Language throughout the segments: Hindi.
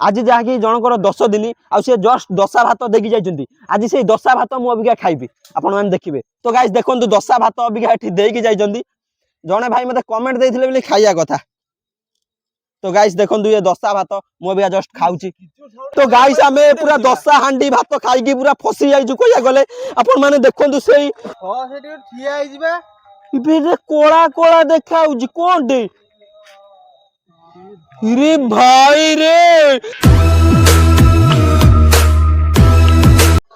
आज जहाँकि जनकर 10 दिन आसे जस्ट दशा भात देखी जाइए आज से दशा भात मुझे अबिका खाइबी आपण मैंने देखिए। तो गाइस देखो दशा भात अबिका ये देकी जाइए जड़े भाई मत कमेंट देते खाइया कथा। तो गाइस देखो ये दशा भात मुझे जस्ट खाऊची। तो गाइस आम पूरा दशा हांडी भात खाई पूरा फसी जाइए कह गले आपण मैंने देखो से कला कला देखा कौन टे रे भाई रे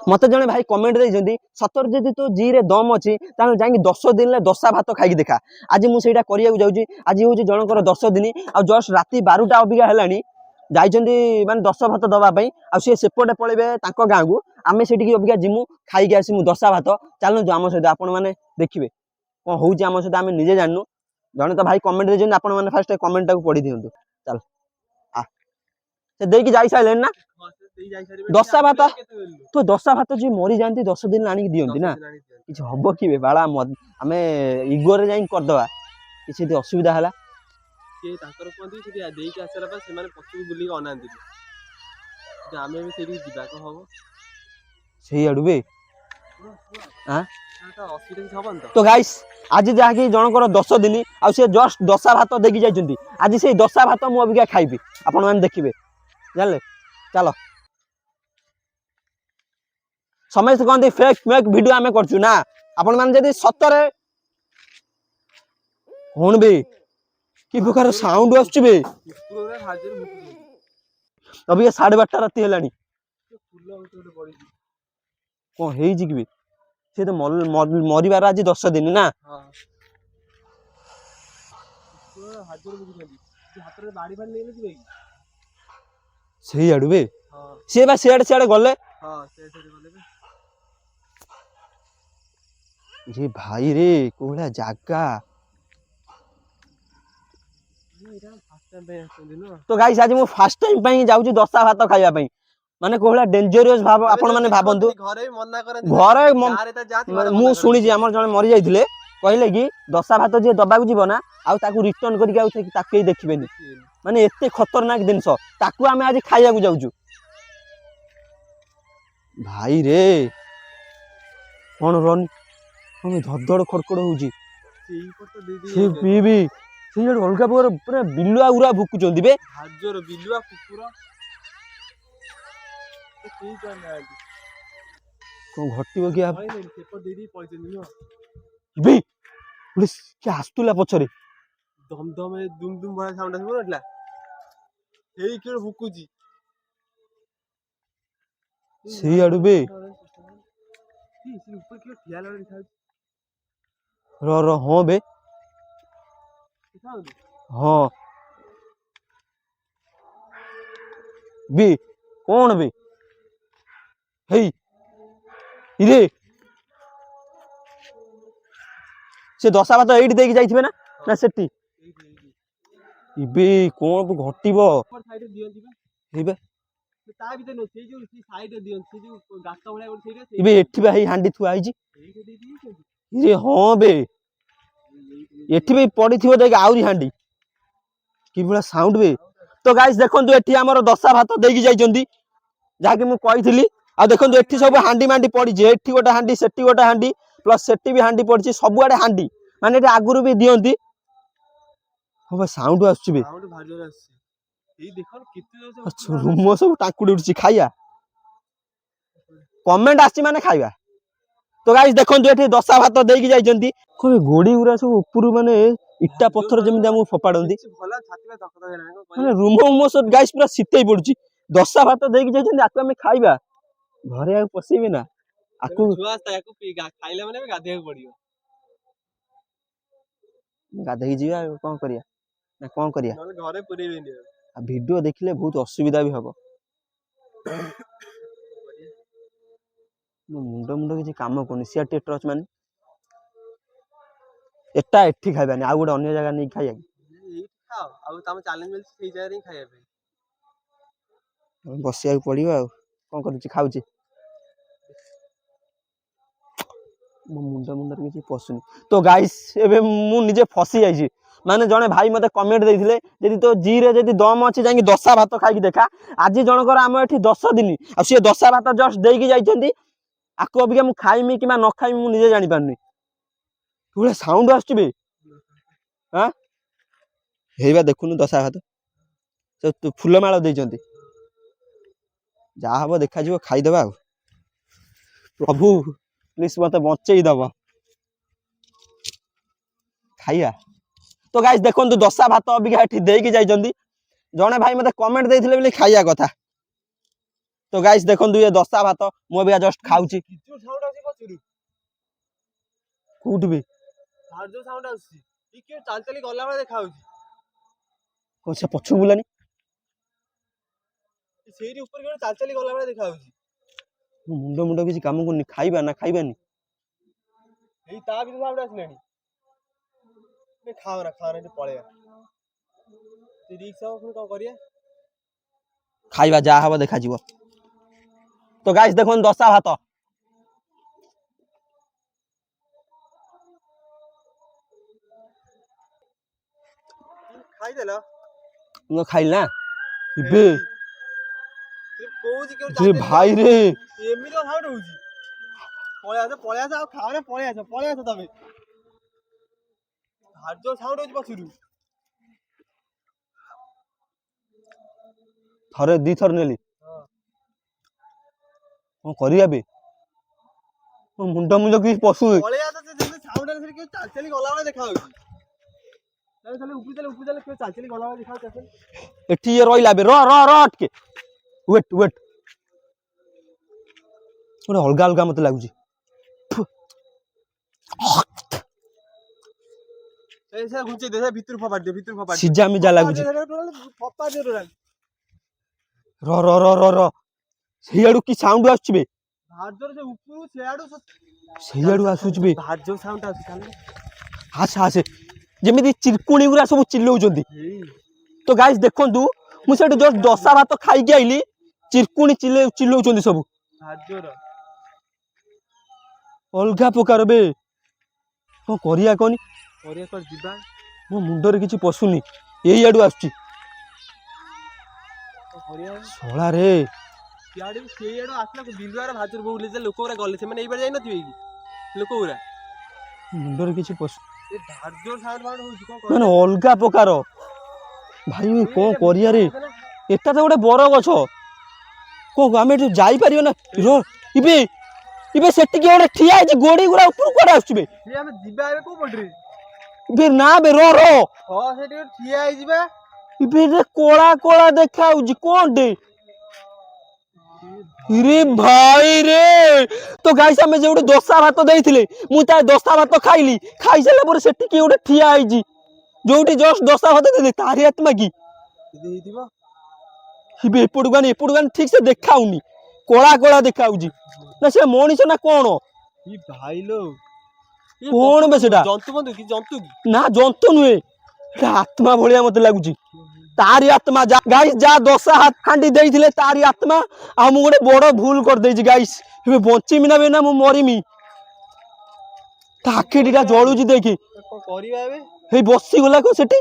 मत जने भाई कमेंट देइछंती सतर जदि तो जी रे दम अछि तानो जाई 10 दिन ले दशा भात खाई देखा। आज मु सेटा करिया जाउची आज होची जनकर 10 दिन आ जस्ट राती 12टा अबिका हेलानी जाइछंती माने 10 भात दबा पई आ से सेपटे पळेबे ताको गां को आमे सेठी की अबिका जिमु खाई के आसी मु दशा भात चलनु आम सहित आपण माने देखिबे कोन होउची आम सहित आमे निजे जाननु जने तो भाई कमेंट देइछंती आपण माने फर्स्ट कमेंट टाको पढी दियंतु चल आ से देकी जाई साइलेन ना दशा भात तो दशा भात जी मरी जाती 10 दिन आनिक दियंती ना किछ हबो कि बाला आम इगोरे जाई करदवा किछि असुविधा हला के ताकर कोंती से देई के आसला पर से माने पछी बुली के अनांती आमे भी सेठी जिबा को हबो सही अडुबे हां तो तो गाइस आज जहाँकि जनकर 10 दिन आ से जस्ट दशा भात देखी जाइए आज से दशा भात मुझे अबिका खाइबी आपण मैंने देखिए जानले चलो समस्त कहते फेक मेक वीडियो आमे करछु ना आपण मान जदी सतरे कोन बे कि प्रकार साउंड आछुबे बे अभी ये 12:30 राती हेलानी कोन हेई जी कि से तो मरिबार आज 10 दिन ना सही आडुबे से बा सेड गले ये भाई रे कोला जागा तो गाइस आज मु फर्स्ट टाइम पई जाउची दशा भात खाइबा पई माने कोला डेंजरस भाव आपण माने भाबंतु घरे मना करे मु सुनी जी हमर जने मरि जाइथिले कहले कि दशा भात जे दबाकू जीव ना आ ताकू रिटर्न करिक आउ ताके देखिबेनी माने एते खतरनाक जिंस ताकू आमे आज खाइया को जाउचू भाई रे कोन रन हम धड़धड़ खड़खड़ होउची से पीबी से जड़ अलगा पर पूरा बिलुआ उरा भुकुचंदी बे हाजर बिलुआ कुकुर तो ठीक है ना कोन घटिबो कि भाई ने पेपर दे दी पॉइजन नो बे पुलिस के आस्तुला पछरे दम दम दुम दुम बड़ा साउंड आसबो नटला एई के भुकुची से आडू बे इसी ऊपर के ठिया लड़ दिखा रो हां बे हां बे कौन बे हेई इरे से दशा भात एठी देकी जाइथिबे ना ना सेठी इबे कोन घटिबो ऊपर साइड दियंती बा हेबे ता भी तो से जो साइड दियंती से जो गाता भले और सेरे इबे एठी बा हेई हांडी थुआ आइजी एठी दे दी इरे हां बे एठी भी पड़ी थिबो देख आउरी हांडी कि बड़ा साउंड बे। तो गाइस देखंतु एठी हमर दशा भात देकी जाइचंती जाके मु कहिथिली आ देखंतु एठी सब हांडी मांडी पड़ी जे एठी गोटा हांडी सेठी गोटा हांडी प्लस सेठी भी हांडी पड़ची सब आडे हांडी माने एठी आगुरु भी दियंती हो साउंड आछुची बे साउंड भाजर आसी ए देखन किते अच्छा रूम सब टाकुडी उठची खाइया कमेंट आसी माने खाइबा। तो गाइस देखंतु एठी दशा भात देकी जाइचंती कोइ गोडी उरा सब ऊपर माने इट्टा पत्थर जमिति हम फपाडंती भला छाती में धक धक हेलानी माने रूम सब गाइस पूरा सितेई पडुची दशा भात देकी जाइचंती आकु हमें खाइबा घरे आ पसीबे ना आकु छुआस्ता याकु खाइले माने गाधेक पड़ियो गाधेई जिया कोन करिया ना कोन करिया नले घरे पुरेबेनी आ वीडियो देखिले बहुत असुविधा भी हबो मुंडो मुंडो किछि काम कोनी सियाटे टच माने एटा एठी खाइबानी आ गोटे अन्य जगह नहीं खाइया एई खाओ आ तम चैलेंज मिल सेई जगह रे खाइया पे बसिया पड़ियो आ कोन करछि खाउछि ମୋ ମୁଣ୍ଡରେ କିଛି ପଶୁନି। ତ ଗାଇସ୍ ଏବେ ମୁଁ ନିଜେ ଫସି ଯାଇଛି। ମାନେ ଜଣେ ଭାଇ ମତେ କମେଣ୍ଟ ଦେଇଥିଲେ ଯଦି ତୋ ଜିରେ ଯଦି ଦମ ଅଛି ଯାଇକି ଦଶା ଭାତ ଖାଇକି ଦେଖା। ଆଜି ଜଣଙ୍କର ଆମ ଏଠି 10 ଦିନ ଆଉ ସିଏ ଦଶା ଭାତ ଜଷ୍ଟ ଦେଇକି ଯାଇଛନ୍ତି। ଆକୁ ଅବିକା ମୁଁ ଖାଇମି କିମ୍ବା ନ ଖାଇମି ମୁଁ ନିଜେ ଜାଣିପାରୁନି। କୋଉଭଳିଆ ସାଉଣ୍ଡ ଆସୁଛି ବେ। ଆଁ ହେଇବା ଦେଖୁନୁ ଦଶା ଭାତ ସେ ଫୁଲମାଳ ଦେଇଛନ୍ତି। ଯାହା ହବ ଦେଖାଯିବ ଖାଇଦବା ଆଉ। ପ୍ରଭୁ ପ୍ଲିଜ ମତେ ବଞ୍ଚେଇ ଦବ ଖାଇବା। ତ ଗାଇସ୍ ଦେଖନ୍ତୁ ଦଶା ଭାତ ଅବିକା ଏଠି ଦେଇକି ଯାଇଛନ୍ତି। ଜଣେ ଭାଇ ମତେ କମେଣ୍ଟ ଦେଇଥିଲେ ବୋଲି ଖାଇବା କଥା। ତ ଗାଇସ୍ ଦେଖନ୍ତୁ ଏ ଦଶା ଭାତ ମୁଁ ଅବିକା ଜଷ୍ଟ ଖାଉଛି। କୋଉଠି ବେ ସାଉଣ୍ଡ ଆସୁଛି ଟିକେ ଚାଲି ଚାଲି ଗଲା ବେଳେ ଦେଖା ହଉଛି। କଣ ସେ ପଛକୁ ବୁଲାନି? ସେଇଠି ଉପରେ ଗଲେ ଚାଲି ଚାଲି ଗଲା ବେଳେ ଦେଖା ହଉଛି। ମୁଣ୍ଡ କିଛି କାମ କରୁନି। ଖାଇବା ନା ଖାଇବାନି? ଏଇ ତା ଭିତରେ ସାଉଣ୍ଡ ଆସିଲାଣି। ଖାଓ ନା ଏଠି ପଳେଇବା। ରିକ୍ସ ହବ ପୁଣି କଣ କରିବା? ଖାଇବା ଯାହା ହବ ଦେଖାଯିବ। ତ ଗାଇସ୍ ଦେଖନ୍ତୁ ଦଶା ଭାତ ଖାଇଦେଲ? ମୁଁ ଖାଇଲି ନା ଏବେ ରେ ଭାଇ ରେ। ଏମିତି ସାଉଣ୍ଡ ହଉଛି। ପଳେଇ ଆସ ଆଉ ଖାଅ ନା ପଳେଇ ଆସ ତମେ। ଭାରି ଜୋର ସାଉଣ୍ଡ ହଉଛି ପଛରୁ। ଥରେ ଦିଥର ନେଲି। କଣ କରିବା ବେ? ମୋ ମୁଣ୍ଡ କିଛି ପଶୁନି। ପଳେଇ ଆସ ସାଉଣ୍ଡ ଚାଲି ଚାଲି ଗଲା ବେଳେ ଦେଖା ହଉଛି। ଚାଲି ଚାଲି ଗଲା ବେଳେ ଦେଖା ହଉଛି। ଏଠି ଇଏ ରହିଲା ବେ। ର ଟିକେ ୱେଟ ଗୋଟେ ଅଲଗା ମତେ ଲାଗୁଛି। ଘୁଞ୍ଚେଇ ଦେ ଭିତରୁ ଫୋପାଡ଼ି ଦେ ସିଜା ମିଜା ଲାଗୁଛି। ର ସେଇଆଡୁ କି ସାଉଣ୍ଡ ଆସୁଛି ବେ? ସେଇଆଡୁ ଆସୁଛି ବେ। ଆସେ ଯେମିତି ଚିରକୁଣି ଗୁରା ସବୁ ଚିଲଉଛନ୍ତି। ତ ଗାଇସ୍ ଦେଖନ୍ତୁ ମୁଁ ସେଠୁ ଜଷ୍ଟ ଦଶା ଭାତ ଖାଇକି ଆଇଲି। ଚିରକୁଣି ଚିଲଉଛନ୍ତି ସବୁ। ଅଲଗା ପ୍ରକାର ବେ। କଣ କରିବା କହନି? ଯିବା। ମୋ ମୁଣ୍ଡରେ କିଛି ପଶୁନି। ଏଇଆଡୁ ଆସୁଛି। ଶଳାରେ ସେଇଆଡୁ ଆସିଲା ବିଲୁଆର ଭାଜୁର ବୋଉ ଲୋକ ଗୁରା ଗଲେ ସେମାନେ ଏଇବାରେ ଯାଇନଥିବେ କି? ଲୋକ ଗୁରା ମୁଣ୍ଡରେ କିଛି ପଶୁ ହଉଛି ମାନେ ଅଲଗା ପ୍ରକାର। ଭାଇ କଣ କରିବା ରେ? ଏଟା ତ ଗୋଟେ ବର ଗଛ। କଣ ଆମେ ଏଠି ଯାଇପାରିବା ନା? ଏବେ ସେଠିକି ଗୋଟେ ଠିଆ ହେଇଛି। ଗୋଡି ଗୁରା ଉପରୁ କୁଆଡେ ଆସୁଛି ବେ? ଆମେ ଯିବା ଏବେ କୋଉ ପଟରେ? ନା ବେ ର ସେଠି ଠିଆ ହେଇଯିବା। ଏବେ କଳା ଦେଖା ହଉଛି କଣଟେ? ରେ ଭାଇ ରେ। ତ ଗାଇସ୍ ଆମେ ଯୋଉଠି ଦଶା ଭାତ ଦେଇଥିଲେ ମୁଁ ତା ଦଶା ଭାତ ଖାଇଲି। ଖାଇସାରିଲା ପରେ ସେଠି କିଏ ଗୋଟେ ଠିଆ ହେଇଛି। ଯୋଉଠି ଜଷ୍ଟ ଦଶା ଭାତ ଦେଇଥିଲି ତାରି ଆତ୍ମା କି? ଏପଟକୁ ଆଣି ଠିକ ସେ ଦେଖା ହଉନି। କଳା ଦେଖା ହଉଛି। ନା ସେ ମଣିଷ ନା କଣ? କଣ ବେ ସେଟା? ନା ଜନ୍ତୁ ନୁହେଁ। ଆତ୍ମା ଭଳିଆ ମତେ ଲାଗୁଛି। ତାରି ଆତ୍ମା ଗାଇସ୍ ଯାହା ଦଶା ହାଣ୍ଡି ଦେଇଥିଲେ ତାରି ଆତ୍ମା। ଆଉ ମୁଁ ଗୋଟେ ବଡ ଭୁଲ କରିଦେଇଛି ଗାଇସ୍। ଏବେ ବଞ୍ଚିମି ନା ମୁଁ ମରିମି। ତା ଆଖି ଦିଟା ଜଳୁଛି ଦେଖି। କଣ କରିବା ଏବେ? ହେଇ ବସିଗଲା କଣ ସେଠି?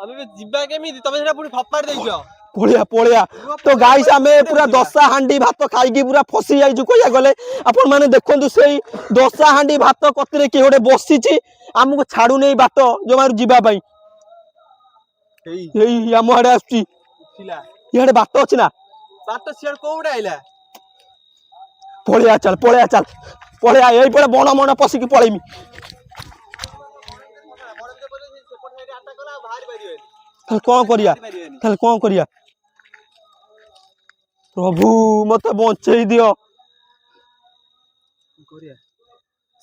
ଆମେ ଯିବା କେମିତି? ତମେ ସେଟା ପୁଣି ଫପାଡି ଦେଇଛ। ପଳେଇବା। ତ ଗାଇସ୍ ଆମେ ପୁରା ଦଶା ହାଣ୍ଡି ଭାତ ଖାଇକି ପୁରା ଫସି ଯାଇଛୁ କହିବାକୁ ଗଲେ। ଆପଣ ମାନେ ଦେଖନ୍ତୁ ସେଇ ଦଶା ହାଣ୍ଡି ଭାତ କତିରେ କିଏ ଗୋଟେ ବସିଛି। ଆମକୁ ଛାଡୁନି ବାଟ ଜମାରୁ ଯିବା ପାଇଁ। ଏଇ ଆମ ଆଡେ ଆସୁଛି। ଇଆଡେ ବାଟ ଅଛି ନା? ବାଟ ସିଆଡେ କୋଉଟା ଆଇଲା? ପଳେଇବା ଏଇପଟେ ବଣ ପଶିକି ପଳେଇମି। ତାହେଲେ କଣ କରିବା? ପ୍ରଭୁ ମତେ ବଞ୍ଚେଇ ଦିଅ।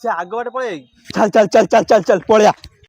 ସେ ଆଗ ବାଟେ ପଳେଇବା। ଚାଲ ପଳେଇବା।